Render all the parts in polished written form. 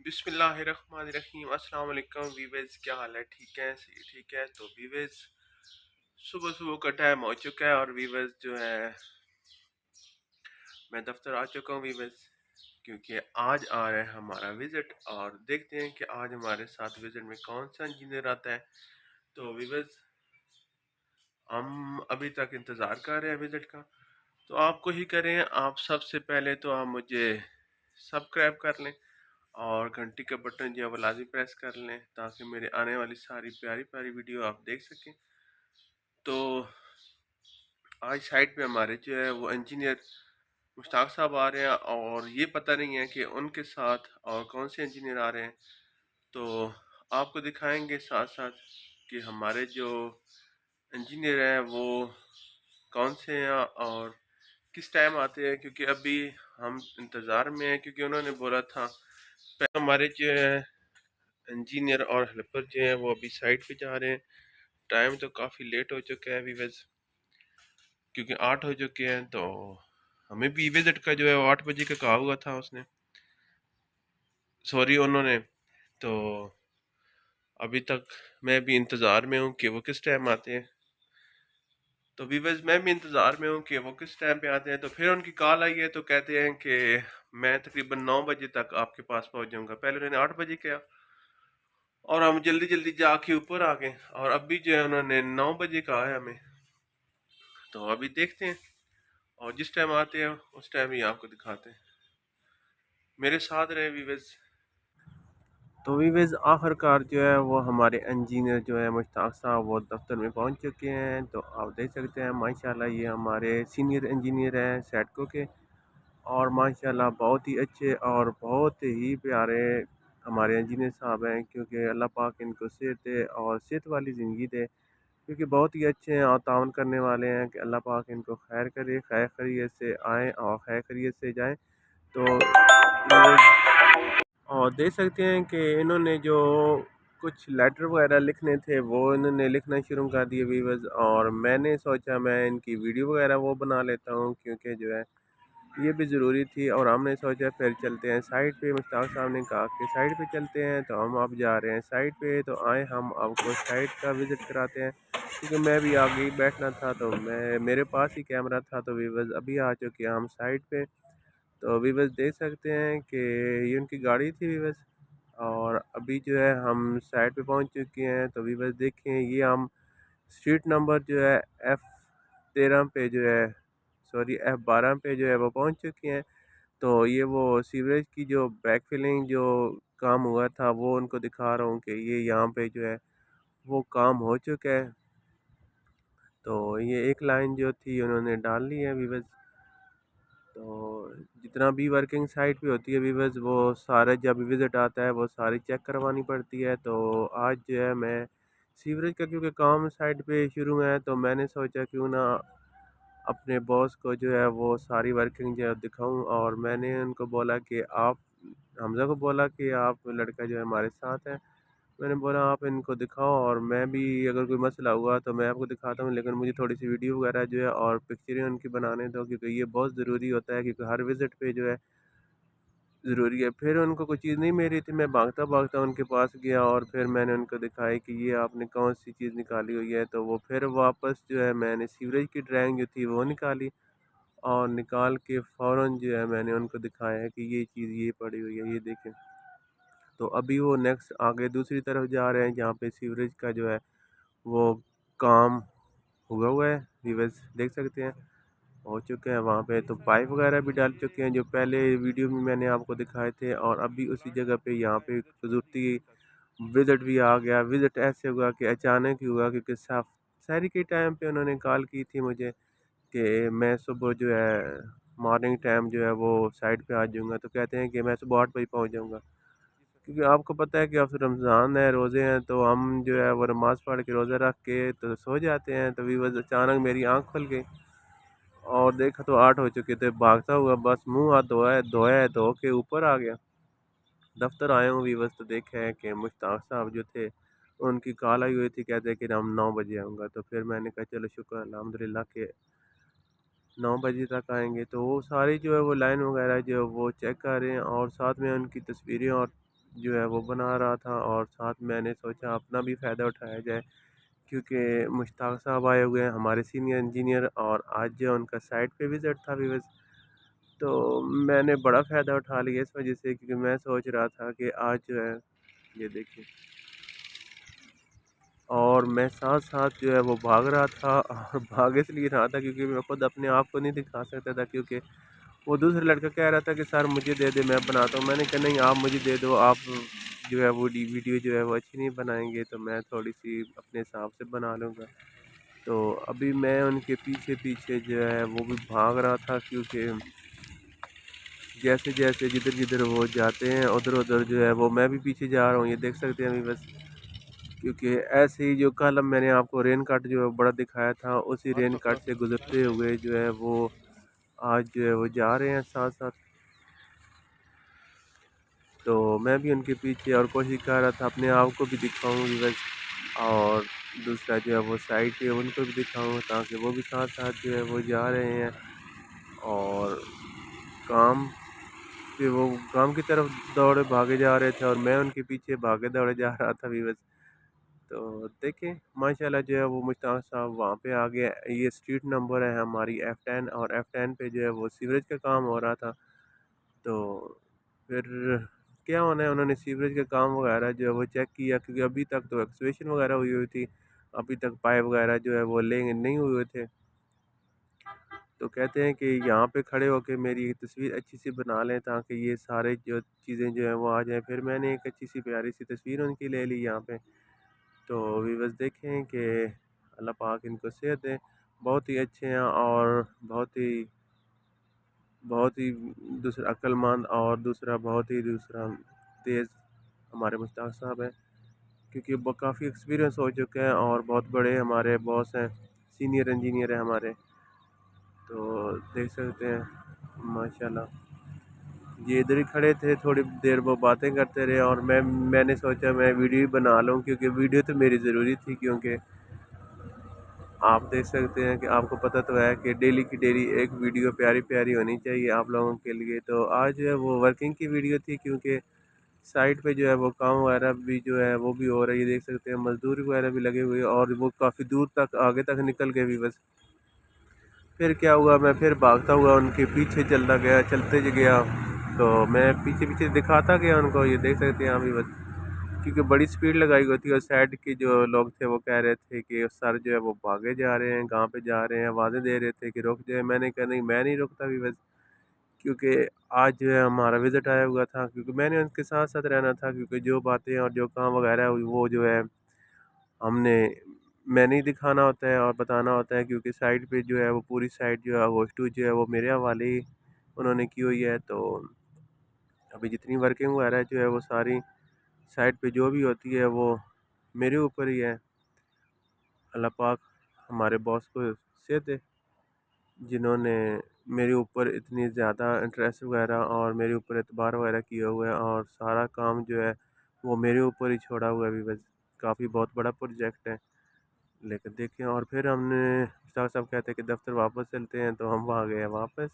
بسم اللہ الرحمن الرحیم۔ السلام علیکم ویورز، کیا حال ہے؟ ٹھیک ہے، صحیح ٹھیک ہے۔ تو ویورز، صبح صبح کا ٹائم ہو چکا ہے اور ویورز جو ہے میں دفتر آ چکا ہوں ویورز، کیونکہ آج آ رہا ہے ہمارا وزٹ اور دیکھتے ہیں کہ آج ہمارے ساتھ وزٹ میں کون سا انجینئر آتا ہے۔ تو ویورز، ہم ابھی تک انتظار کر رہے ہیں وزٹ کا، تو آپ کو ہی کریں۔ آپ سب سے پہلے تو آپ مجھے سبسکرائب کر لیں اور گھنٹی کا بٹن جو ہے وہ لازمی پریس کر لیں تاکہ میرے آنے والی ساری پیاری پیاری ویڈیو آپ دیکھ سکیں۔ تو آج سائٹ پہ ہمارے جو ہے وہ انجینئر مشتاق صاحب آ رہے ہیں اور یہ پتہ نہیں ہے کہ ان کے ساتھ اور کون سے انجینئر آ رہے ہیں، تو آپ کو دکھائیں گے ساتھ ساتھ کہ ہمارے جو انجینئر ہیں وہ کون سے ہیں اور کس ٹائم آتے ہیں، کیونکہ ابھی ہم انتظار میں ہیں، کیونکہ انہوں نے بولا تھا پہلے ہمارے جو ہے انجینئر اور ہیلپر جو ہیں وہ ابھی سائٹ پہ جا رہے ہیں۔ ٹائم تو کافی لیٹ ہو چکا ہے ویورز، کیونکہ 8 ہو چکے ہیں، تو ہمیں بھی وزٹ کا جو ہے وہ 8 بجے کا کہا ہوا تھا اس نے، سوری انہوں نے۔ تو ابھی تک میں بھی انتظار میں ہوں کہ وہ کس ٹائم آتے ہیں۔ تو ویورز، میں بھی انتظار میں ہوں کہ وہ کس ٹائم پہ آتے ہیں۔ تو پھر ان کی کال آئی ہے تو کہتے ہیں کہ میں تقریباً 9 بجے تک آپ کے پاس پہنچ جاؤں گا۔ پہلے انہوں نے 8 بجے کیا اور ہم جلدی جلدی جا کے اوپر آ گئے، اور ابھی جو ہے انہوں نے 9 بجے کہا ہے ہمیں۔ تو ابھی دیکھتے ہیں اور جس ٹائم آتے ہیں اس ٹائم ہی آپ کو دکھاتے ہیں۔ میرے ساتھ رہے ویورز۔ تو ویورز، آخر کار جو ہے وہ ہمارے انجینئر جو ہے مشتاق صاحب وہ دفتر میں پہنچ چکے ہیں۔ تو آپ دیکھ سکتے ہیں ماشاءاللہ یہ ہمارے سینئر انجینئر ہیں سیٹکو کے، اور ماشاءاللہ بہت ہی اچھے اور بہت ہی پیارے ہمارے انجینئر صاحب ہیں، کیونکہ اللہ پاک ان کو صحت دے اور صحت والی زندگی دے، کیونکہ بہت ہی اچھے ہیں اور تعاون کرنے والے ہیں۔ کہ اللہ پاک ان کو خیر کرے، خیر خیریت سے آئیں اور خیر خیریت سے جائیں۔ تو اور دیکھ سکتے ہیں کہ انہوں نے جو کچھ لیٹر وغیرہ لکھنے تھے وہ انہوں نے لکھنا شروع کر دیے ویورز، اور میں نے سوچا میں ان کی ویڈیو وغیرہ وہ بنا لیتا ہوں، کیونکہ جو ہے یہ بھی ضروری تھی۔ اور ہم نے سوچا پھر چلتے ہیں سائٹ پہ۔ مشتاق صاحب نے کہا کہ سائٹ پہ چلتے ہیں، تو ہم اب جا رہے ہیں سائٹ پہ۔ تو آئیں ہم آپ کو سائٹ کا وزٹ کراتے ہیں، کیونکہ میں بھی آگے ہی بیٹھنا تھا، تو میرے پاس ہی کیمرہ تھا۔ تو ویورز ابھی آ چکے ہیں ہم سائٹ پہ۔ تو ویورز دیکھ سکتے ہیں کہ یہ ان کی گاڑی تھی ویورز، اور ابھی جو ہے ہم سائٹ پہ پہنچ چکے ہیں۔ تو ویورز دیکھیں، یہ ہم اسٹریٹ نمبر جو ہے F13 پہ جو ہے، سوری F12 پہ جو ہے وہ پہنچ چکے ہیں۔ تو یہ وہ سیوریج کی جو بیک فلنگ جو کام ہوا تھا وہ ان کو دکھا رہا ہوں کہ یہ یہاں پہ جو ہے وہ کام ہو چکا ہے۔ تو یہ ایک لائن جو تھی انہوں نے ڈال لی ہے ویورز۔ تو جتنا بھی ورکنگ سائٹ پہ ہوتی ہے ویورز، وہ سارے جب وزٹ آتا ہے وہ ساری چیک کروانی پڑتی ہے۔ تو آج جو ہے میں سیوریج کا کیونکہ کام سائٹ پہ شروع ہے، تو میں نے سوچا کیوں نہ اپنے باس کو جو ہے وہ ساری ورکنگ جو ہے دکھاؤں، اور میں نے ان کو بولا کہ آپ حمزہ کو بولا کہ آپ لڑکا جو ہے ہمارے ساتھ ہے، میں نے بولا آپ ان کو دکھاؤ، اور میں بھی اگر کوئی مسئلہ ہوا تو میں آپ کو دکھاتا ہوں، لیکن مجھے تھوڑی سی ویڈیو وغیرہ جو ہے اور پکچریں ان کی بنانے دو، کیونکہ یہ بہت ضروری ہوتا ہے، کیونکہ ہر وزٹ پہ جو ہے ضروری ہے۔ پھر ان کو کوئی چیز نہیں مل رہی تھی، میں بھاگتا بھاگتا ان کے پاس گیا، اور پھر میں نے ان کو دکھائی کہ یہ آپ نے کون سی چیز نکالی ہوئی ہے۔ تو وہ پھر واپس جو ہے میں نے سیوریج کی ڈرائنگ جو تھی وہ نکالی، اور نکال کے فوراً جو ہے میں نے ان کو دکھایا ہے کہ یہ چیز یہ پڑی ہوئی ہے، یہ دیکھیں۔ تو ابھی وہ نیکسٹ آگے دوسری طرف جا رہے ہیں جہاں پہ سیوریج کا جو ہے وہ کام ہوا ہے، ویورز دیکھ سکتے ہیں ہو چکے ہیں وہاں پہ۔ تو پائپ وغیرہ بھی ڈال چکے ہیں جو پہلے ویڈیو میں نے آپ کو دکھائے تھے، اور ابھی اسی جگہ پہ یہاں پہ قدرتی وزٹ بھی آ گیا۔ وزٹ ایسے ہوا کہ اچانک ہی ہوا، کیونکہ سحری کے ٹائم پہ انہوں نے کال کی تھی مجھے کہ میں صبح جو ہے مارننگ ٹائم جو ہے وہ سائٹ پہ آ جاؤں گا، تو کہتے ہیں کہ میں صبح 8 بجے پہنچ جاؤں گا، کیونکہ آپ کو پتہ ہے کہ اب رمضان ہے، روزے ہیں، تو ہم جو ہے وہ نماز پڑھ کے روزہ رکھ کے تو سو جاتے ہیں۔ تو ویورز اچانک میری آنکھ کھل گئی اور دیکھا تو 8 ہو چکے تھے، بھاگتا ہوا بس منہ ہاتھ دھو کے اوپر آ گیا، دفتر آیا ہوں ویورز۔ تو دیکھا ہے کہ مشتاق صاحب جو تھے ان کی کال آئی ہوئی تھی، کہتے ہیں کہ ہم 9 بجے آؤں گا۔ تو پھر میں نے کہا چلو شکر الحمدللہ کہ 9 بجے تک آئیں گے۔ تو وہ ساری جو ہے وہ لائن وغیرہ جو ہے وہ چیک کر رہے ہیں، اور ساتھ میں ان کی تصویریں اور جو ہے وہ بنا رہا تھا، اور ساتھ میں نے سوچا اپنا بھی فائدہ اٹھایا جائے، کیونکہ مشتاق صاحب آئے ہوئے ہیں ہمارے سینئر انجینئر، اور آج جو ان کا سائٹ پہ وزٹ تھا ویوز، تو میں نے بڑا فائدہ اٹھا لیا اس وجہ سے، کیونکہ میں سوچ رہا تھا کہ آج جو ہے یہ دیکھیں، اور میں ساتھ ساتھ جو ہے وہ بھاگ رہا تھا، اور بھاگ اس لیے رہا تھا کیونکہ میں خود اپنے آپ کو نہیں دکھا سکتا تھا، کیونکہ وہ دوسرا لڑکا کہہ رہا تھا کہ سر مجھے دے دے میں بناتا ہوں، میں نے کہا نہیں آپ مجھے دے دو، آپ جو ہے وہ ویڈیو جو ہے وہ اچھی نہیں بنائیں گے تو میں تھوڑی سی اپنے حساب سے بنا لوں گا۔ تو ابھی میں ان کے پیچھے پیچھے جو ہے وہ بھی بھاگ رہا تھا، کیونکہ جیسے جیسے جدھر جدھر وہ جاتے ہیں ادھر ادھر جو ہے وہ میں بھی پیچھے جا رہا ہوں، یہ دیکھ سکتے ہیں ابھی بس، کیونکہ ایسے ہی جو کل میں نے آپ کو رین کٹ جو ہے بڑا دکھایا تھا، اسی رین کٹ سے گزرتے ہوئے جو ہے وہ آج جو ہے وہ جا رہے ہیں ساتھ ساتھ۔ تو میں بھی ان کے پیچھے اور کوشش کر رہا تھا اپنے آپ کو بھی دکھاؤں گی بس، اور دوسرا جو ہے وہ سائڈ پہ ان کو بھی دکھاؤں تاکہ وہ بھی ساتھ ساتھ جو ہے وہ جا رہے ہیں، اور کام پہ وہ کام کی طرف دوڑے بھاگے جا رہے تھے، اور میں ان کے پیچھے بھاگے دوڑے جا رہا تھا بھی بس۔ تو دیکھیں ماشاءاللہ جو ہے وہ مشتاق صاحب وہاں پہ آگے، یہ اسٹریٹ نمبر ہے ہماری F10، اور F10 پہ جو ہے وہ سیوریج کا کام ہو رہا تھا، تو پھر کیا ہونا ہے، انہوں نے سیوریج کا کام وغیرہ جو ہے وہ چیک کیا، کیونکہ ابھی تک تو ایکسکیویشن وغیرہ ہوئی ہوئی تھی، ابھی تک پائپ وغیرہ جو ہے وہ نہیں ہوئے تھے، تو کہتے ہیں کہ یہاں پہ کھڑے ہو کے میری ایک تصویر اچھی سی بنا لیں تاکہ یہ سارے جو چیزیں جو ہیں وہ آ جائیں۔ پھر میں نے ایک اچھی سی پیاری سی تصویر ان کی لے لی یہاں پہ، تو ویورز دیکھیں کہ اللہ پاک ان کو صحت دے، بہت ہی اچھے ہیں، اور بہت ہی دوسرا عقل مند، اور دوسرا تیز ہمارے مشتاق صاحب ہیں، کیونکہ وہ کافی ایکسپیرینس ہو چکے ہیں، اور بہت بڑے ہمارے باس ہیں، سینئر انجینئر ہیں ہمارے، تو دیکھ سکتے ہیں ماشاءاللہ۔ یہ ادھر ہی کھڑے تھے، تھوڑی دیر وہ باتیں کرتے رہے، اور میں نے سوچا میں ویڈیو ہی بنا لوں، کیونکہ ویڈیو تو میری ضروری تھی، کیونکہ آپ دیکھ سکتے ہیں کہ آپ کو پتہ تو ہے کہ ڈیلی کی ڈیلی ایک ویڈیو پیاری پیاری ہونی چاہیے آپ لوگوں کے لیے۔ تو آج جو ہے وہ ورکنگ کی ویڈیو تھی، کیونکہ سائٹ پہ جو ہے وہ کام وغیرہ بھی جو ہے وہ بھی ہو رہی ہے، دیکھ سکتے ہیں مزدور وغیرہ بھی لگے ہوئے، اور وہ کافی دور تک آگے تک نکل گئے بھی بس۔ پھر کیا ہوا، میں پھر بھاگتا ہوا ان کے پیچھے چلتے گیا، تو میں پیچھے پیچھے دکھاتا گیا ان کو، یہ دیکھ سکتے ہیں ابھی بس، کیونکہ بڑی سپیڈ لگائی ہوئی تھی، اور سائڈ کے جو لوگ تھے وہ کہہ رہے تھے کہ سر جو ہے وہ بھاگے جا رہے ہیں، کہاں پہ جا رہے ہیں، آوازیں دے رہے تھے کہ رک جائے، میں نے کہا نہیں میں نہیں رکتا بھی بس، کیونکہ آج جو ہے ہمارا وزٹ آیا ہوا تھا، کیونکہ میں نے ان کے ساتھ ساتھ رہنا تھا، کیونکہ جو باتیں اور جو کام وغیرہ وہ جو ہے ہم نے میں نہیں دکھانا ہوتا ہے اور بتانا ہوتا ہے، کیونکہ سائٹ پہ جو ہے وہ پوری سائٹ جو ہے ہوسٹو جو ہے وہ میرے حوالے ہی انہوں نے کی ہوئی ہے، تو ابھی جتنی ورکنگ وغیرہ جو ہے وہ ساری سائٹ پہ جو بھی ہوتی ہے وہ میرے اوپر ہی ہے۔ اللہ پاک ہمارے باس کو صحت دے، جنہوں نے میرے اوپر اتنی زیادہ انٹرسٹ وغیرہ اور میرے اوپر اعتبار وغیرہ کیا ہوا ہے، اور سارا کام جو ہے وہ میرے اوپر ہی چھوڑا ہوا ہے ابھی بس، کافی بہت بڑا پروجیکٹ ہے، لیکن دیکھیں، اور پھر ہم نے مشتاق صاحب کہتے ہیں کہ دفتر واپس چلتے ہیں، تو ہم وہاں گئے ہیں واپس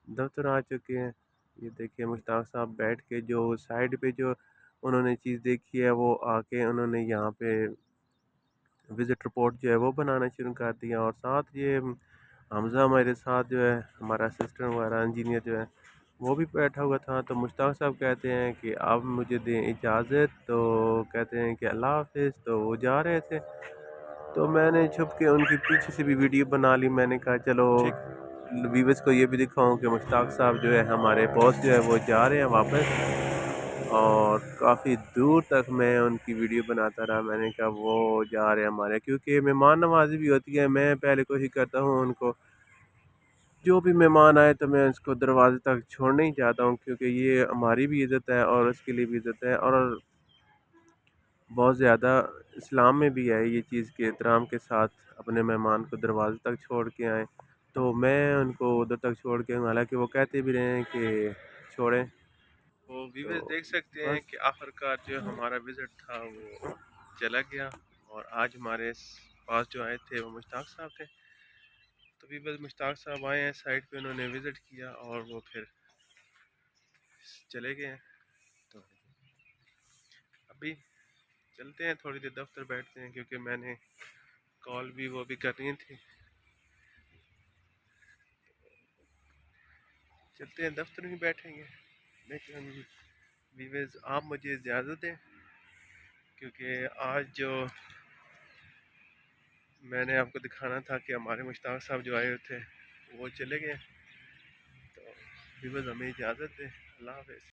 دفتر آ چکے ہیں۔ یہ دیکھیے مشتاق صاحب بیٹھ کے جو سائڈ پہ جو انہوں نے چیز دیکھی ہے، وہ آ کے انہوں نے یہاں پہ وزٹ رپورٹ جو ہے وہ بنانا شروع کر دیا، اور ساتھ یہ حمزہ ہمارے ساتھ جو ہے ہمارا اسسٹنٹ وغیرہ انجینئر جو ہے وہ بھی بیٹھا ہوا تھا، تو مشتاق صاحب کہتے ہیں کہ اب مجھے دیں اجازت، تو کہتے ہیں کہ اللہ حافظ، تو وہ جا رہے تھے، تو میں نے چھپ کے ان کے پیچھے سے بھی ویڈیو بنا لی، میں نے کہا چلو ویورز کو یہ بھی دکھاؤں کہ مشتاق صاحب جو ہے ہمارے باس جو ہے وہ جا رہے ہیں واپس، اور کافی دور تک میں ان کی ویڈیو بناتا رہا، میں نے کہا وہ جا رہے ہیں ہمارے، کیونکہ مہمان نوازی بھی ہوتی ہے، میں پہلے کوشش کرتا ہوں ان کو جو بھی مہمان آئے تو میں اس کو دروازے تک چھوڑنا ہی چاہتا ہوں، کیونکہ یہ ہماری بھی عزت ہے اور اس کے لیے بھی عزت ہے، اور بہت زیادہ اسلام میں بھی ہے یہ چیز کہ احترام کے ساتھ اپنے مہمان کو دروازے تک چھوڑ کے آئیں، تو میں ان کو ادھر تک چھوڑ کے، حالانکہ وہ کہتے بھی رہے ہیں کہ چھوڑیں، وہ ویورز دیکھ سکتے ہیں کہ آخر کار جو ہمارا وزٹ تھا وہ چلا گیا، اور آج ہمارے پاس جو آئے تھے وہ مشتاق صاحب تھے، تو ویورز مشتاق صاحب آئے ہیں سائٹ پہ، انہوں نے وزٹ کیا اور وہ پھر چلے گئے ہیں، تو ابھی چلتے ہیں تھوڑی دیر دفتر بیٹھتے ہیں، کیونکہ میں نے کال بھی وہ بھی کرنی تھی. چلتے ہیں دفتر میں بیٹھیں گے. لیکن ویویز آپ مجھے اجازت دیں، کیونکہ آج جو میں نے آپ کو دکھانا تھا کہ ہمارے مشتاق صاحب جو آئے ہوئے تھے وہ چلے گئے. تو ویویز ہمیں اجازت دیں. اللہ حافظ.